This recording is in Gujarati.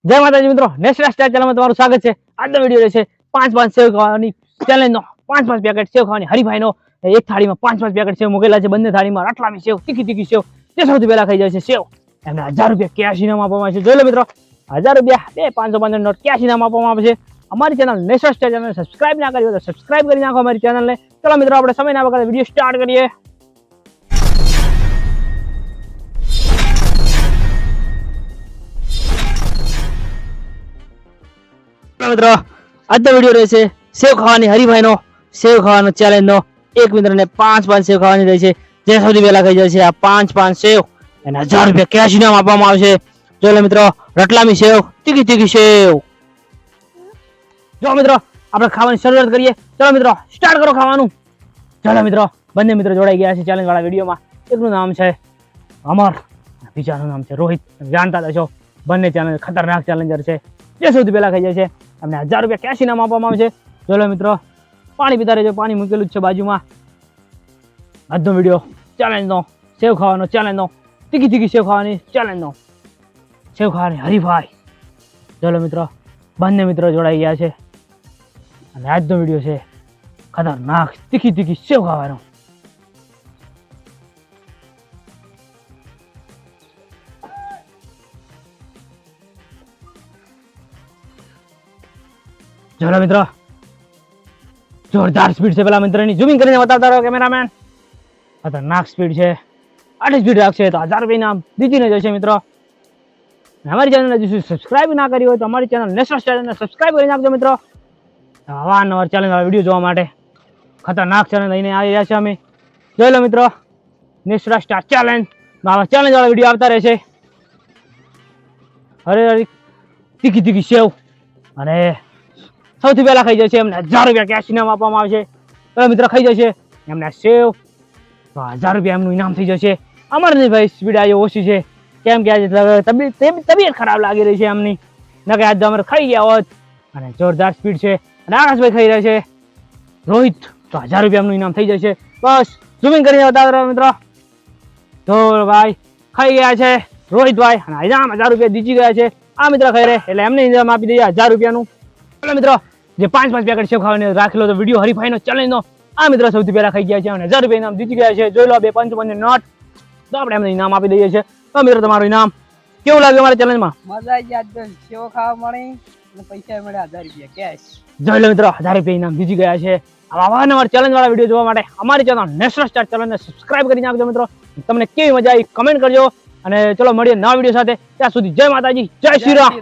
જય માતાજી મિત્રો, નેશનલ સ્ટાર ચેનલમાં તમારું સ્વાગત છે। આજનો વિડીયો રહેશે 5 સેવ ખાવાની ચેલેન્જનો। 5 પેકેટ સેવ ખાવાની હરીફાઈનો। એક થાળીમાં 5 પેકેટ સેવ મૂકેલા છે, બંને થાળીમાં રટલામી સેવ, તીખી સેવ, જે સૌથી પહેલા ખાઈ જાય છે સેવ એમને 1000 રૂપિયા કેશ ઇનામ આપવામાં આવે છે। જોઈ લો મિત્રો, 1000 રૂપિયા બે 500 નોટ કેશ ઇનામ આપવામાં આવે છે। અમારી channel national star channel subscribe ના કરી હોય તો સબસ્ક્રાઇબ કરી નાખો અમારી ચેનલને। ચલો મિત્રો, આપણે સમય ના બગાડે વિડીયો સ્ટાર્ટ કરીએ। મિત્રો, આજનો વિડીયો રહેશે સેવ ખાવાની હરીફાઈનો, સેવ ખાવાનો ચેલેન્જનો। એક મિત્રને 5 સેવ ખાવાની રહે છે, જે સૌથી પહેલા ખાઈ જાય છે આ 5 સેવ એને 1000 રૂપિયા કેશ ઇનામ આપવામાં આવશે। જો લે મિત્રો, રટલામી સેવ, તીખી સેવ। જો મિત્રો, આપણે ખાવાની શરૂઆત કરીએ। ચલો મિત્રો, સ્ટાર્ટ કરો ખાવાનું। ચાલો મિત્રો, બંને મિત્રો જોડાઈ ગયા છે ચેલેન્જ વાળા વિડીયોમાં। એકનું નામ છે અમર, બીજાનું નામ છે રોહિત। જાણતા હશો, બંને ચેલેન્જ ખતરનાક ચેલેન્જર છે। જે સૌથી પહેલા ખાઈ જાય છે અમને 1000 રૂપિયા કેશ ઇનામ આપવામાં આવે છે। ચલો મિત્રો, પાણી પીતા રહેજો, પાણી મૂકેલું જ છે બાજુમાં। આજનો વિડીયો ચેલેન્જનો, સેવ ખાવાનો ચેલેન્જનો, તીખી સેવ ખાવાની ચેલેન્જનો, સેવ ખાવાની હરીફાઈ। ચલો મિત્રો, બંને મિત્રો જોડાઈ ગયા છે અને આજનો વિડીયો છે ખતરનાક તીખી સેવ ખાવાનો। ચલો મિત્રો, જોરદાર સ્પીડ છે પેલા મિત્રની, ઝૂમિંગ કરીને બતાવતા રહો કેમેરામેન। ખતરનાક સ્પીડ છે, આટલી સ્પીડ રાખશે તો 1000 રૂપિયા ઇનામ જીતીને જશે મિત્રો। અમારી ચેનલ હજી સબસ્ક્રાઇબ ના કરી હોય તો અમારી ચેનલ નેશનલ સ્ટારને સબસ્ક્રાઇબ કરી નાખજો મિત્રો। અવારનવાર ચેનલ વાળા વિડીયો જોવા માટે ખતરનાક ચેનલ લઈને આવી રહ્યા છે અમે। જોઈ લો મિત્રો, નેશનલ સ્ટાર ચેલેન્જ આવા ચેલેન્જ વાળા વિડીયો આવતા રહેશે। અરે તીખી સેવ અને સૌથી પહેલા ખાઈ જશે એમને 1000 રૂપિયા કેશ ઇનામ આપવામાં આવશે। તો મિત્રો ખાઈ જશે એમને સેવ તો 1000 રૂપિયા એમનું ઇનામ થઈ જશે। અમારે નહીં ભાઈ, સ્પીડ આજે ઓછી છે, કેમ કે આજે તબિયત ખરાબ લાગી રહી છે એમની, ન કે આજે અમારે ખાઈ ગયા હોત। અને જોરદાર સ્પીડ છે અને આકાશભાઈ ખાઈ રહ્યા છે રોહિત, તો 1000 રૂપિયા એમનું ઇનામ થઈ જશે। બસ ઝૂમિંગ કરીને બતાવો રહો મિત્રો। તો ભાઈ ખાઈ ગયા છે રોહિતભાઈ અને ઇનામ 1000 રૂપિયા જીતી ગયા છે। આ મિત્ર ખાઈ રહે એટલે એમને ઇનામ આપી દઈએ 1000 રૂપિયાનું। ચલો મિત્રો, જે 5 પેકેટ સેવ ખાવાની રાખેલો તો વિડીયો હરીફાઈનો ચેલેન્જનો, આ મિત્ર સૌથી પહેલા ખાઈ ગયા છે અને 1000 રૂપિયા ઇનામ જીતી ગયા છે। જોઈ લો, 2 5 નોટ, તો આપણે એમને ઇનામ આપી દઈએ છીએ। તો મિત્રો, તમારું ઇનામ કેવું લાગ્યું અમારા ચેલેન્જમાં? મજા આવી ગઈ, આજ સેવ ખાવા મળી અને પૈસા મળ્યા 1000 રૂપિયા કેશ। જોઈ લો મિત્રો, 1000 રૂપિયા ઇનામ જીતી ગયા છે। આવા અવારનવાર ચેલેન્જ વાળા વિડીયો જોવા માટે અમારી ચેનલ નેશનલ સ્ટાર ચેનલને સબસ્ક્રાઇબ કરી નાખજો મિત્રો। તમને કેવી મજા આવી કમેન્ટ કરજો અને ચલો મળીએ નવા વિડીયો સાથે। ત્યાં સુધી જય માતાજી, જય શ્રી રામ।